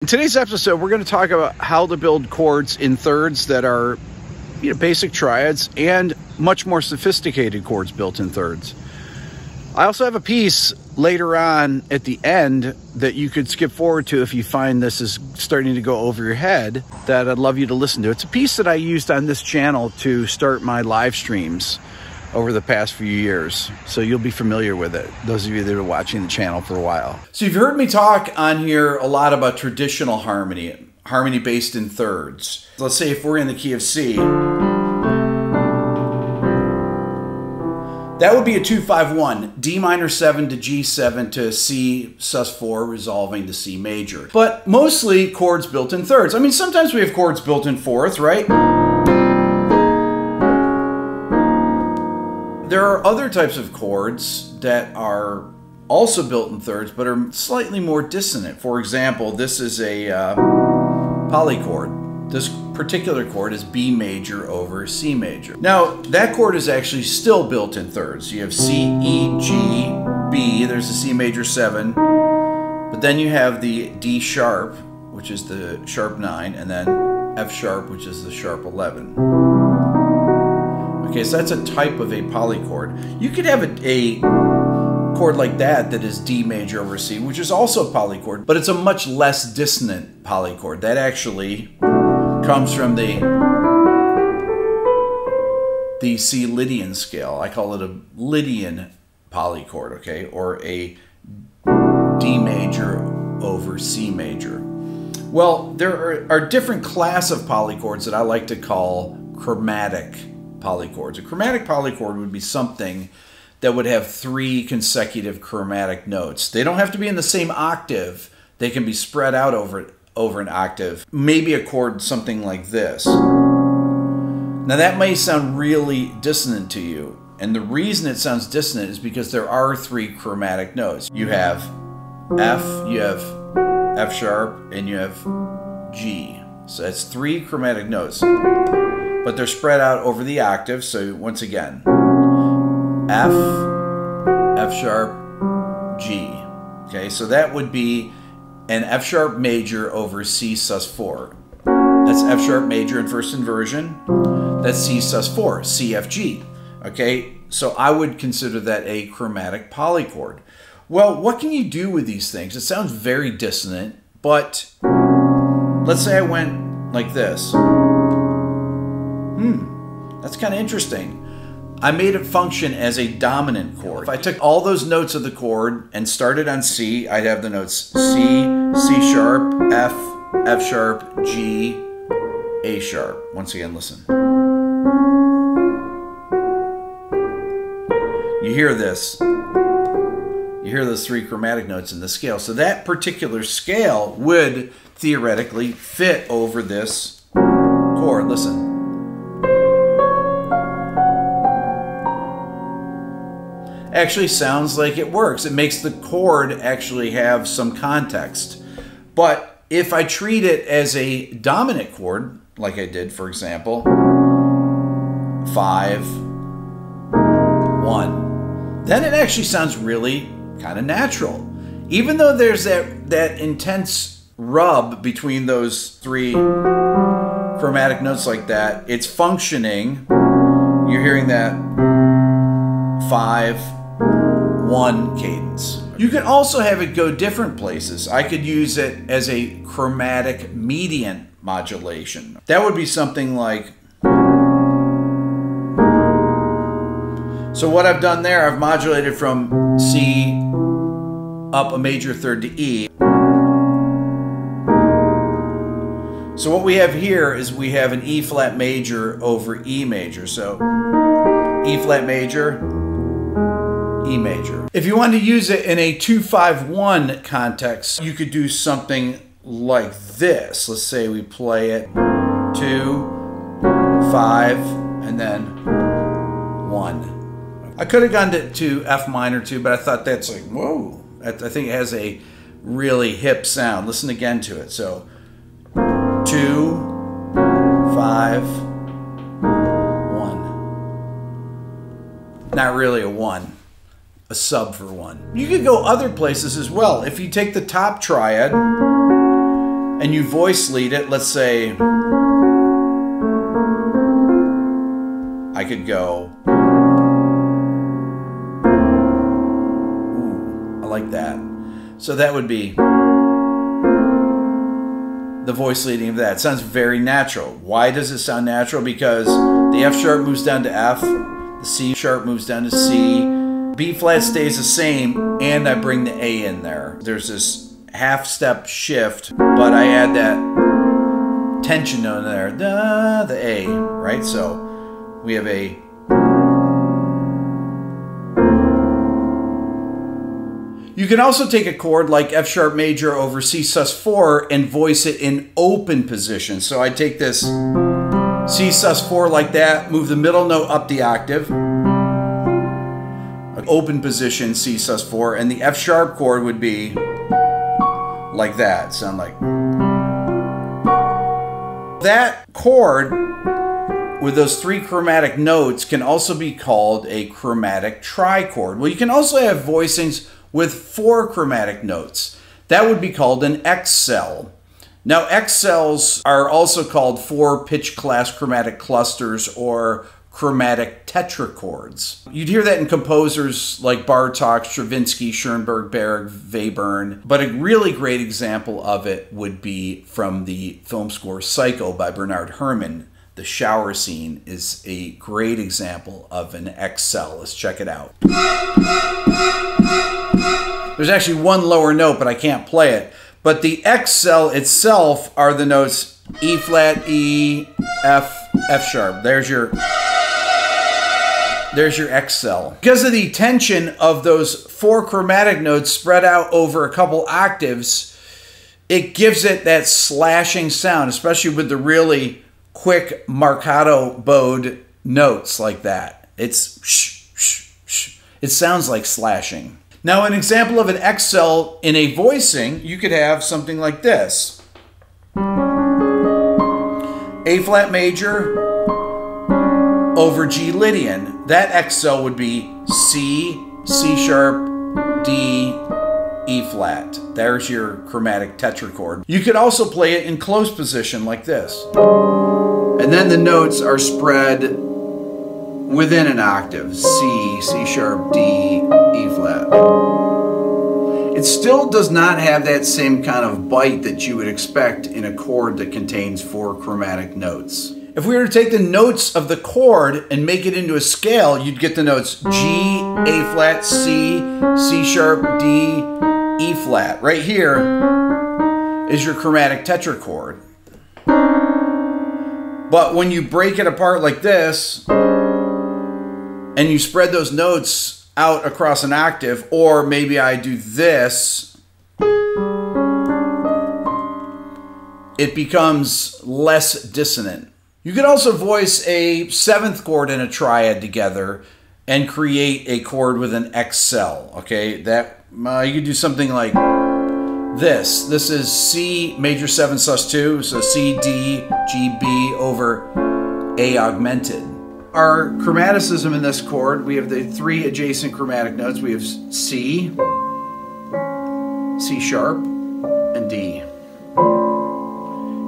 In today's episode, we're going to talk about how to build chords in thirds that are, basic triads and much more sophisticated chords built in thirds. I also have a piece later on at the end that you could skip forward to if you find this is starting to go over your head that I'd love you to listen to. It's a piece that I used on this channel to start my live streams over the past few years, so you'll be familiar with it, those of you that are watching the channel for a while. So you've heard me talk on here a lot about traditional harmony based in thirds. Let's say if we're in the key of C, that would be a 2-5-1, D minor 7 to G7 to C sus4 resolving to C major. But mostly chords built in thirds. I mean, sometimes we have chords built in fourths, right? There are other types of chords that are also built in thirds, but are slightly more dissonant. For example, this is a polychord. This particular chord is B major over C major. Now, that chord is actually still built in thirds. You have C, E, G, B, there's a C major 7, but then you have the D sharp, which is the sharp 9, and then F sharp, which is the sharp 11. Okay, so that's a type of a polychord. You could have a chord like that is D major over C, which is also a polychord, but it's a much less dissonant polychord. That actually comes from the C Lydian scale. I call it a Lydian polychord, okay, or a D major over C major. Well, there are different class of polychords that I like to call chromatic polychords. A chromatic polychord would be something that would have 3 consecutive chromatic notes. They don't have to be in the same octave. They can be spread out over an octave. Maybe a chord something like this. Now that may sound really dissonant to you, and the reason it sounds dissonant is because there are 3 chromatic notes. You have F, you have F sharp, and you have G. So that's 3 chromatic notes, but they're spread out over the octave. So once again, F, F sharp, G. Okay, so that would be an F sharp major over C sus4. That's F sharp major in first inversion. That's C sus4, C, F, G. Okay, so I would consider that a chromatic polychord. Well, what can you do with these things? It sounds very dissonant, but let's say I went like this. That's kind of interesting. I made it function as a dominant chord. If I took all those notes of the chord and started on C, I'd have the notes C, C sharp, F, F sharp, G, A sharp. Once again, listen. You hear this. You hear those 3 chromatic notes in the scale. So that particular scale would theoretically fit over this chord. Listen. Actually sounds like it works. It makes the chord actually have some context. But if I treat it as a dominant chord, like I did, for example, 5, 1, then it actually sounds really kind of natural. Even though there's that intense rub between those 3 chromatic notes like that, it's functioning. You're hearing that 5, 1 cadence. You can also have it go different places. I could use it as a chromatic median modulation. That would be something like, so what I've done there, I've modulated from C up a major third to E. So what we have here is we have an E flat major over E major. So E flat major, E major. If you want to use it in a 2-5-1 context, you could do something like this. Let's say we play it 2, 5, and then 1. I could have gone to F minor too, but I thought that's like, whoa. I think it has a really hip sound. Listen again to it. So 2, 5, 1. Not really a 1. A sub for 1. You could go other places as well. If you take the top triad and you voice lead it, let's say I could go, ooh, I like that. So that would be the voice leading of that. It sounds very natural. Why does it sound natural? Because the F sharp moves down to F, the C sharp moves down to C, B flat stays the same, and I bring the A in there. There's this half step shift, but I add that tension on there, da, the A, right? So we have a. You can also take a chord like F sharp major over C sus4 and voice it in open position. So I take this C sus4 like that, move the middle note up the octave, open position C sus4, and the F sharp chord would be like that. Sound like that chord with those 3 chromatic notes can also be called a chromatic trichord. Well, you can also have voicings with 4 chromatic notes. That would be called an X-cell. Now, X-cells are also called 4 pitch class chromatic clusters or chromatic tetrachords. You'd hear that in composers like Bartók, Stravinsky, Schoenberg, Berg, Webern, but a really great example of it would be from the film score Psycho by Bernard Herrmann. The shower scene is a great example of an X-cell. Let's check it out. There's actually one lower note, but I can't play it. But the X-cell itself are the notes E flat, E, F, F sharp. There's your X-cell. Because of the tension of those 4 chromatic notes spread out over a couple octaves, it gives it that slashing sound, especially with the really quick marcato bowed notes like that. It's shh, shh, shh. It sounds like slashing. Now, an example of an X-cell in a voicing, you could have something like this. A flat major over G Lydian. That X-cell would be C, C sharp, D, E flat. There's your chromatic tetrachord. You could also play it in close position like this. And then the notes are spread within an octave. C, C sharp, D, E flat. It still does not have that same kind of bite that you would expect in a chord that contains 4 chromatic notes. If we were to take the notes of the chord and make it into a scale, you'd get the notes G, A flat, C, C sharp, D, E flat. Right here is your chromatic tetrachord. But when you break it apart like this, and you spread those notes out across an octave, or maybe I do this, it becomes less dissonant. You could also voice a 7th chord and a triad together and create a chord with an X-cell, okay? That you could do something like this. This is C major 7 sus2, so C, D, G, B over A augmented. Our chromaticism in this chord, we have the 3 adjacent chromatic notes. We have C, C sharp, and D.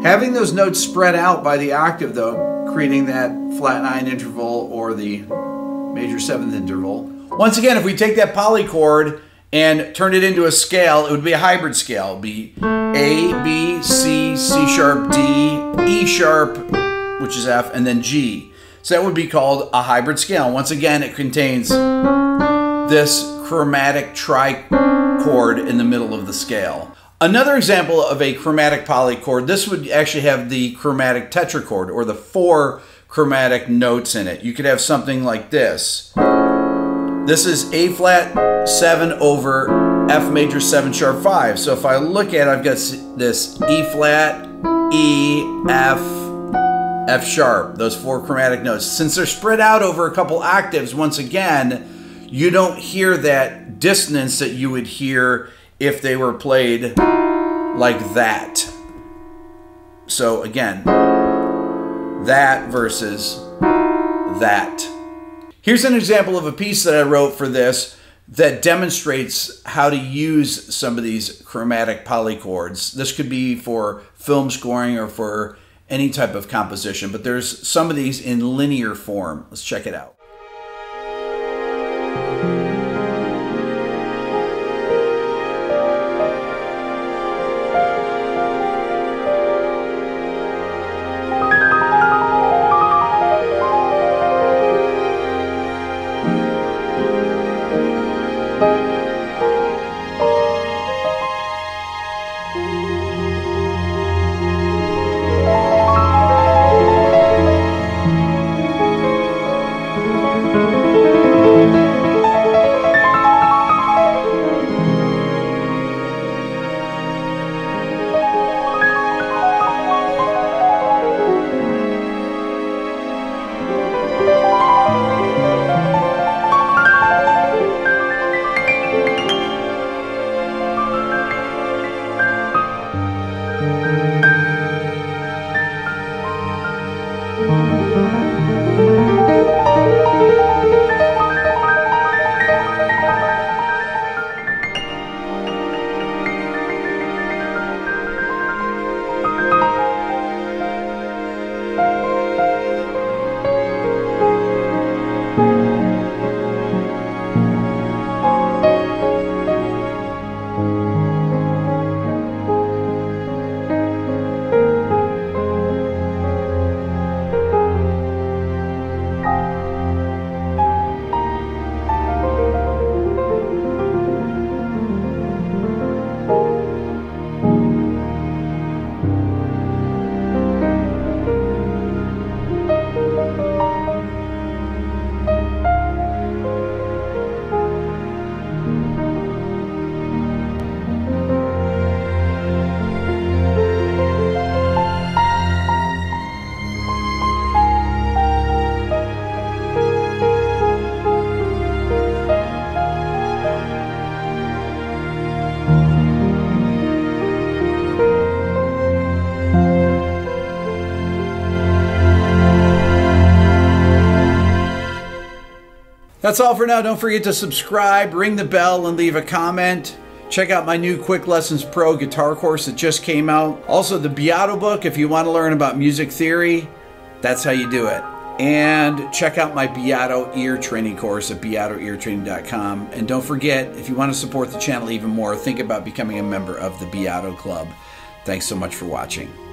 Having those notes spread out by the octave, though, creating that flat 9 interval or the major 7th interval. Once again, if we take that polychord and turn it into a scale, it would be a hybrid scale. It would be A, B, C, C sharp, D, E sharp, which is F, and then G. So that would be called a hybrid scale. Once again, it contains this chromatic trichord in the middle of the scale. Another example of a chromatic polychord, this would actually have the chromatic tetrachord, or the 4 chromatic notes in it. You could have something like this. This is A flat 7 over F major 7 sharp 5. So if I look at it, I've got this E flat, E, F, F sharp, those 4 chromatic notes. Since they're spread out over a couple octaves, once again, you don't hear that dissonance that you would hear if they were played like that. So again, that versus that. Here's an example of a piece that I wrote for this that demonstrates how to use some of these chromatic polychords. This could be for film scoring or for any type of composition. But there's some of these in linear form. Let's check it out. That's all for now. Don't forget to subscribe, ring the bell, and leave a comment. Check out my new Quick Lessons Pro guitar course that just came out. Also, the Beato book if you want to learn about music theory. That's how you do it. And check out my Beato ear training course at beatoeartraining.com. And don't forget, if you want to support the channel even more, think about becoming a member of the Beato Club. Thanks so much for watching.